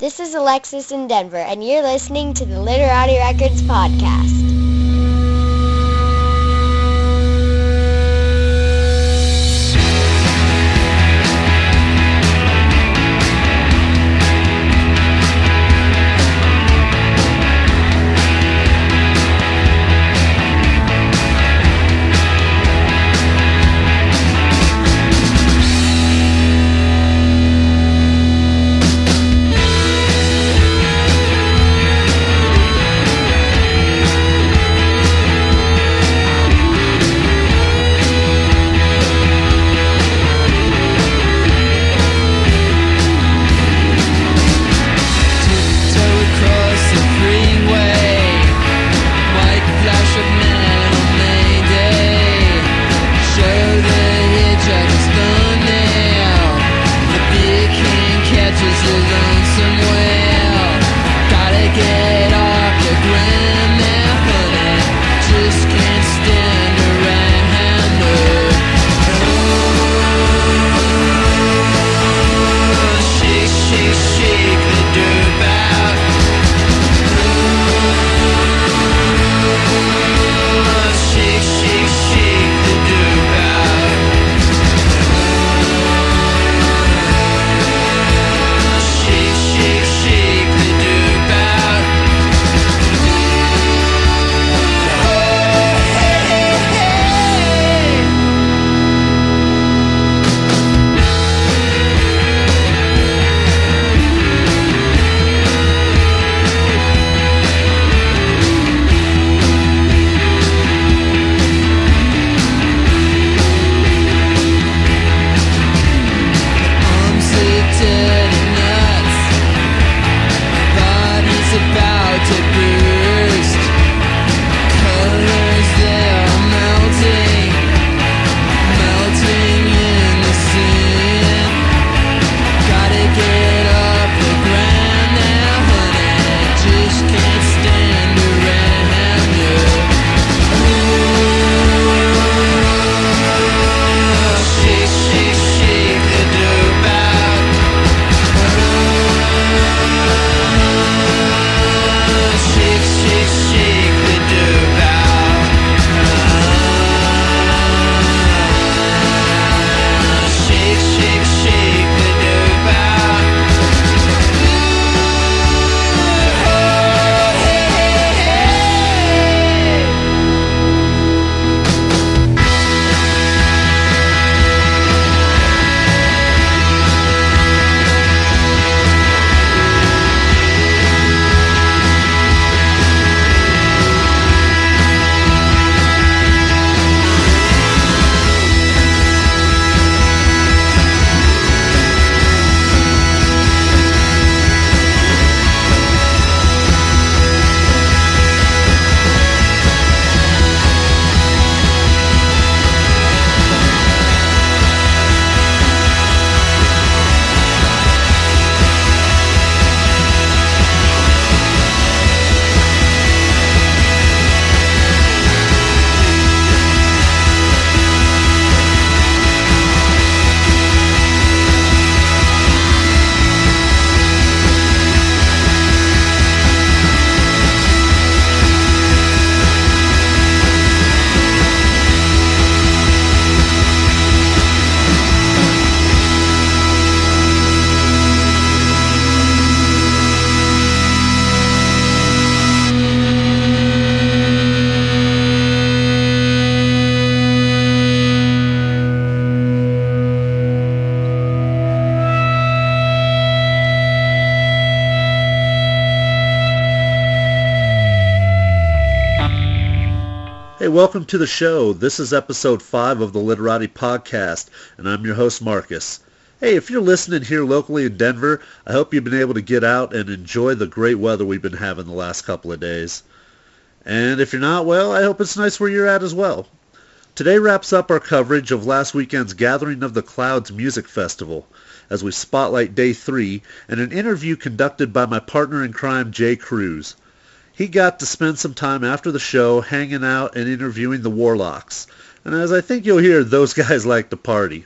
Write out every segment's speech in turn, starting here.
This is Alexis in Denver, and you're listening to the Literati Records podcast. Hey, welcome to the show. This is episode 5 of the Literati podcast, and I'm your host, Marcus. Hey, if you're listening here locally in Denver, I hope you've been able to get out and enjoy the great weather we've been having the last couple of days. And if you're not, well, I hope it's nice where you're at as well. Today wraps up our coverage of last weekend's Gathering of the Clouds Music Festival, as we spotlight Day 3 and an interview conducted by my partner in crime, Jay Cruz. He got to spend some time after the show hanging out and interviewing the Warlocks, and as I think you'll hear, those guys like to party.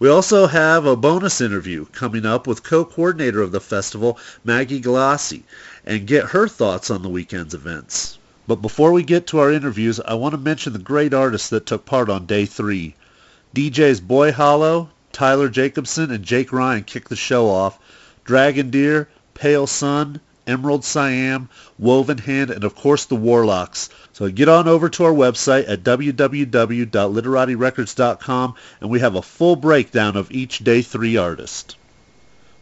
We also have a bonus interview coming up with co-coordinator of the festival, Maggie Galassi, and get her thoughts on the weekend's events. But before we get to our interviews, I want to mention the great artists that took part on Day 3. DJs Boy Hollow, Tyler Jacobson, and Jake Ryan kicked the show off. Dragon Deer, Pale Sun, Emerald Siam, Woven Hand, and of course the Warlocks. So get on over to our website at www.literatirecords.com and we have a full breakdown of each Day 3 artist.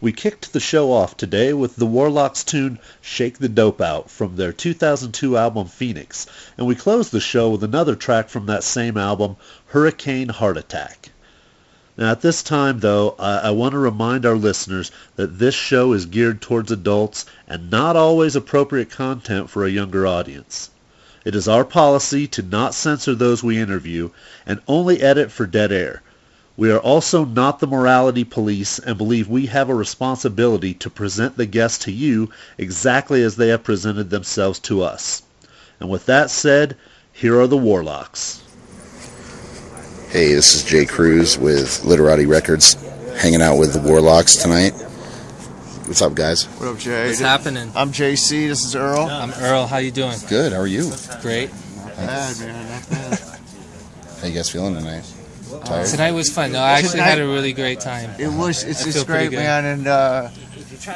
We kicked the show off today with the Warlocks tune Shake the Dope Out from their 2002 album Phoenix, and we closed the show with another track from that same album, Hurricane Heart Attack. Now at this time though, I want to remind our listeners that this show is geared towards adults and not always appropriate content for a younger audience. It is our policy to not censor those we interview and only edit for dead air. We are also not the morality police and believe we have a responsibility to present the guests to you exactly as they have presented themselves to us. And with that said, here are the Warlocks. Hey, this is Jay Cruz with Literati Records, hanging out with the Warlocks tonight. What's up, guys? What up, Jay? What's happening? I'm JC. This is Earl. I'm Earl. How you doing? Good. How are you? Great. Not bad, man. Not bad. How you guys feeling tonight? Tired? Tonight was fun. No, I actually had a really great time. It was. It's great, man. And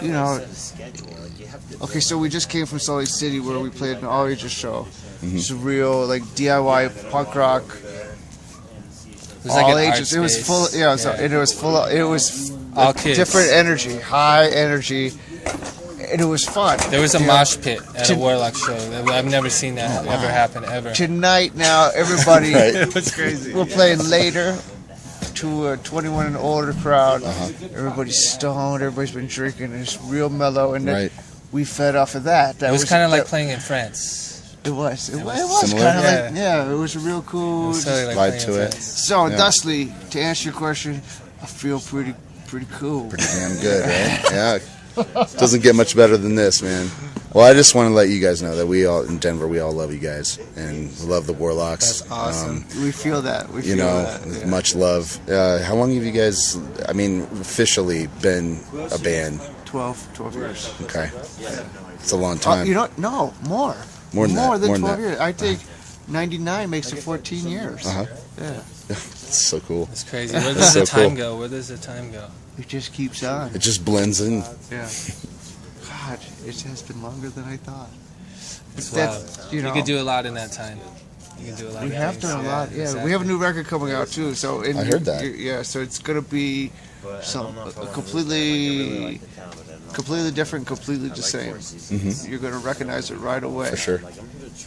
you know, okay. So we just came from Salt Lake City where we played an all ages show. Mm-hmm. It's a real like DIY punk rock. It was like All an art ages. It was space. full. Yeah. So it was full. It was All kids. different energy, high energy, and it was fun. There was a You know, mosh pit at a Warlock show. I've never seen that ever happen ever. Tonight, now everybody. Right. It was crazy. We're playing later to a 21 and older crowd. Uh-huh. Everybody's stoned. Everybody's been drinking. It's real mellow, and then Right. we fed off of that. It was kind of like playing in France. It was. It was Similar? kind of Yeah. like, yeah. It was a real It cool. was totally like Vibe playing to in it. France. So, Yeah. thusly, to answer your question, I feel pretty cool. Pretty damn good, right? Yeah. Doesn't get much better than this, man. Well, I just want to let you guys know that we all in Denver, we all love you guys and we love the Warlocks. That's awesome. We feel that. We You feel know, that. Yeah. much love. How long have you guys, I mean, officially been a band? 12 years. Okay. It's a long time. You know, no, more. More than that, More than more than 12 that. years. I think 99 makes it 14 years. Uh-huh. Yeah. It's so cool. It's crazy. Where does so the time cool. go? Where does the time go? It just keeps on. It just blends in. Yeah. God, it has been longer than I thought. It's That's, wild. you know, could do a lot in that time. You can do a lot. we of have things. done a lot. Yeah, exactly. we have a new record coming out too. So I heard that. Yeah, so it's gonna be some completely different, completely the same. Mm-hmm. You're gonna recognize it right away. For sure.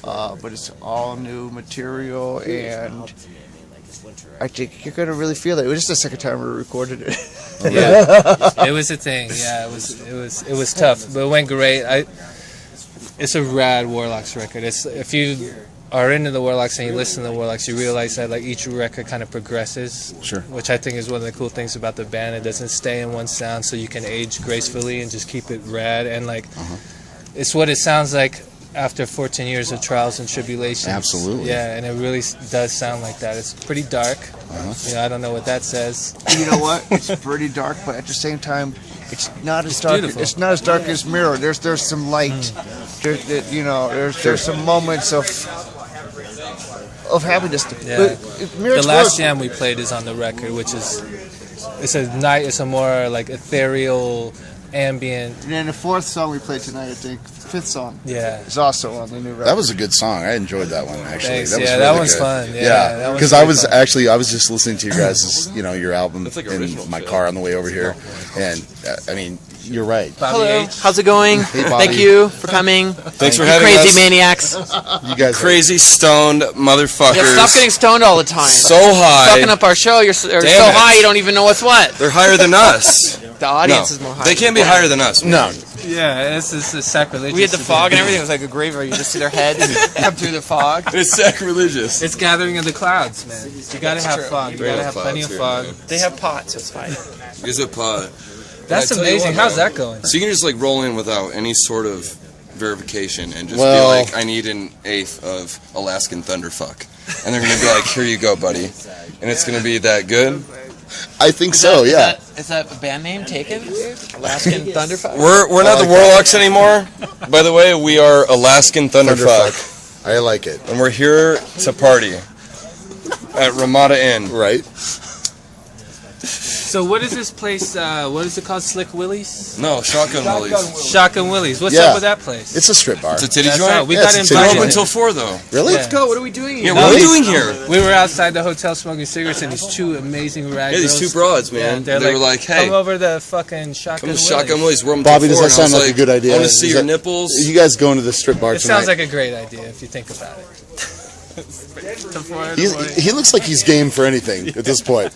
But it's all new material, and I think you're gonna really feel it. It was just the second time we recorded it. Yeah, it was a thing. Yeah, it was tough, but it went great. It's a rad Warlocks record. If you are into the Warlocks and you listen to the Warlocks, you realize that like each record kind of progresses. Sure. Which I think is one of the cool things about the band. It doesn't stay in one sound, so you can age gracefully and just keep it rad. And like, it's what it sounds like after 14 years of trials and tribulations. Absolutely. Yeah, and it really does sound like that. It's pretty dark. You know, I don't know what that says. You know what? It's pretty dark, but at the same time, it's not as dark. beautiful. It's not as dark as Mirror. There's some light. There's some moments of happiness. Yeah. But Mirror's The last close. jam we played is on the record, which is it's a more like ethereal, ambient. And then the fourth song we played tonight, I think, fifth song, Yeah. is also on the new record. That was a good song. I enjoyed that one, actually. Thanks. That was Yeah, really that one's good. fun. Yeah, that one's because really I was fun. I was just listening to your guys' your album in my car on the way over here, and I mean, you're right. Bobby Hello, H. how's it going? Hey, Bobby. Thank you for coming. Thanks for You having crazy us. maniacs. You guys, Crazy stoned motherfuckers. Yeah, stop getting stoned all the time. so high. Fucking up our show. You're so Damn high it. you don't even know what's what. They're higher than us. The audience No, is more high. they can't be higher than us. no, Yeah, it's sacrilegious. We had the fog and everything. It was like a graveyard. You just see their heads come through the fog. It's sacrilegious. It's gathering of the clouds, man. You gotta have fog. You gotta have plenty of fog. They have pots, so it's fine. Is a pod. That's I tell you amazing. what, How's man. that going? So you can just like roll in without any sort of verification and just Well- be like, I need an eighth of Alaskan Thunderfuck. And they're going to be like, here you go, buddy. And it's going to be that good. I think so. Yeah. Is that a band name taken? Alaskan Thunderfuck? We're not the Warlocks anymore. By the way, we are Alaskan Thunderfuck. I like it. And we're here to party at Ramada Inn. Right. So what is this place? What is it called? Slick Willie's? No, Shotgun Willie's. Shotgun Willie's. What's Yeah. up with that place? It's a strip bar. It's a titty That's joint. right. We Yeah, got it's a We're titty invited. open until 4 though. Really? Yeah. Let's go. What are we doing here? Yeah, what are we doing here? We were outside the hotel smoking cigarettes, and these two amazing rag Yeah, these girls- two broads, Yeah, man. they're They were like, "Hey, come over to fucking Shotgun come to Willie's." Shotgun Willie's. We're open Bobby, till does 4. that sound like a good idea? I want to see Is your that- nipples. You guys going to the strip bar It tonight? sounds like a great idea if you think about it. He looks like he's game for anything at this point.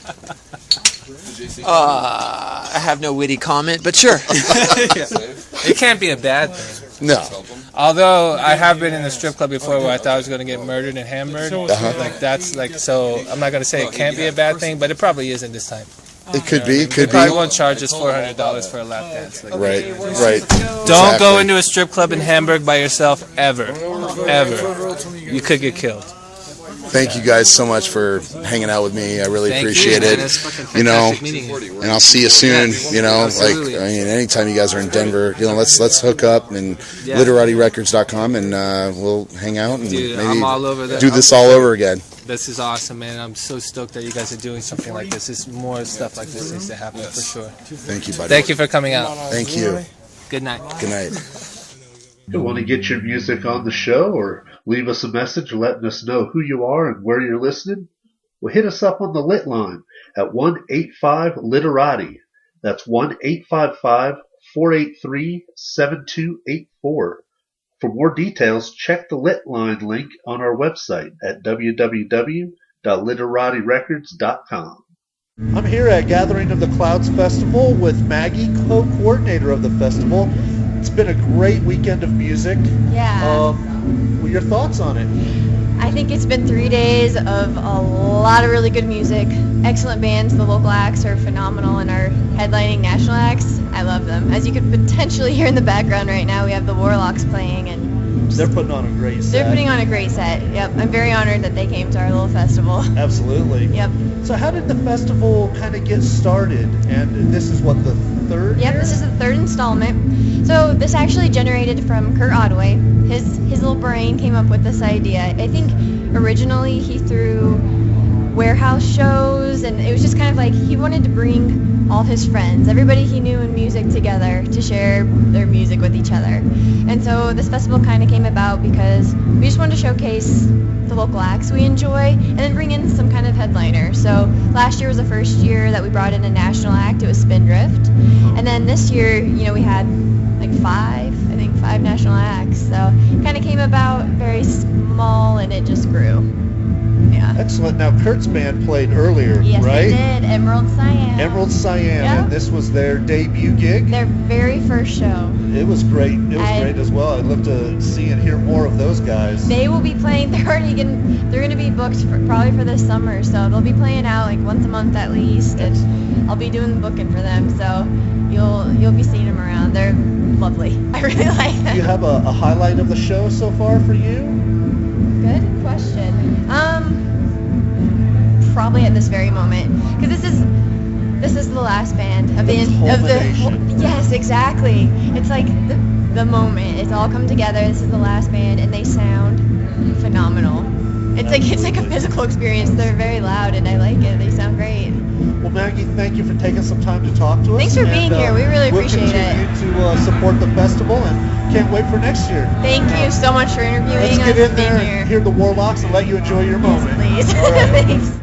I have no witty comment, but sure. It can't be a bad thing. No. Although I have been in a strip club before where I thought I was going to get murdered in Hamburg. Like that's like so. I'm not going to say it can't be a bad thing, but it probably isn't this time. It could be. They Could be. probably won't charge us $400 for a lap dance. Like, Right. don't go into a strip club in Hamburg by yourself ever. You could get killed. Thank you guys so much for hanging out with me. I really Thank appreciate you, it. man. It's fucking You know, fantastic meeting you. and I'll see you soon. You know, Absolutely. like I mean, anytime you guys are in Denver, you know, let's hook up and Yeah. LiteratiRecords.com and we'll hang out and Dude, maybe I'm all over that. do this all over again. This is awesome, man. I'm so stoked that you guys are doing something like this. It's more stuff like this needs to happen for sure. Thank you, buddy. Thank you for coming out. Thank you. Good night. Good night. You want to get your music on the show or leave us a message letting us know who you are and where you're listening? Well, hit us up on the Lit line at 1-855-LITERATI. That's 1-855-483-7284. For more details, check the Lit line link on our website at www.literatirecords.com. I'm here at Gathering of the Clouds Festival with Maggie, co-coordinator of the festival. It's been a great weekend of music. Yeah. What are your thoughts on it? I think it's been 3 days of a lot of really good music. Excellent bands. The local acts are phenomenal, and our headlining national acts, I love them. As you could potentially hear in the background right now, we have the Warlocks playing, and They're putting on a great set. they're putting on a great set. Yep, I'm very honored that they came to our little festival. Absolutely. Yep. So how did the festival kind of get started? And this is what, the third Yep, year? this is the third installment. So this actually generated from Kurt Ottaway. His little brain came up with this idea. I think originally he threw warehouse shows, and it was just kind of like he wanted to bring all his friends, everybody he knew in music, together to share their music with each other. And so this festival kind of came about because we just wanted to showcase the local acts we enjoy and then bring in some kind of headliner. So last year was the first year that we brought in a national act. It was Spindrift. And then this year, you know, we had like five national acts. So it kind of came about very small, and it just grew. Yeah. Excellent. Now, Kurt's band played earlier, Yes, right? they did. Emerald Cyan. Emerald Cyan, Yeah. and this was their debut gig. Their very first show. It was great. It was great as well. I'd love to see and hear more of those guys. They will be playing. They're going to be booked probably for this summer. So they'll be playing out like once a month at least, and I'll be doing the booking for them. So you'll be seeing them around. They're lovely. I really like them. Do you have a highlight of the show so far for you? Good question. Probably at this very moment, because this is the last band of the culmination. yes, exactly. It's like the moment. It's all come together. This is the last band, and they sound phenomenal. It's like a physical experience. They're very loud, and I like it. They sound great. Well, Maggie, thank you for taking some time to talk to us. Thanks for being here. We really appreciate we'll continue to support the festival, and can't wait for next year. Thank you so much for interviewing Let's us. get in there Being and here. hear the Warlocks and let you enjoy your moment. Please. All right. Thanks.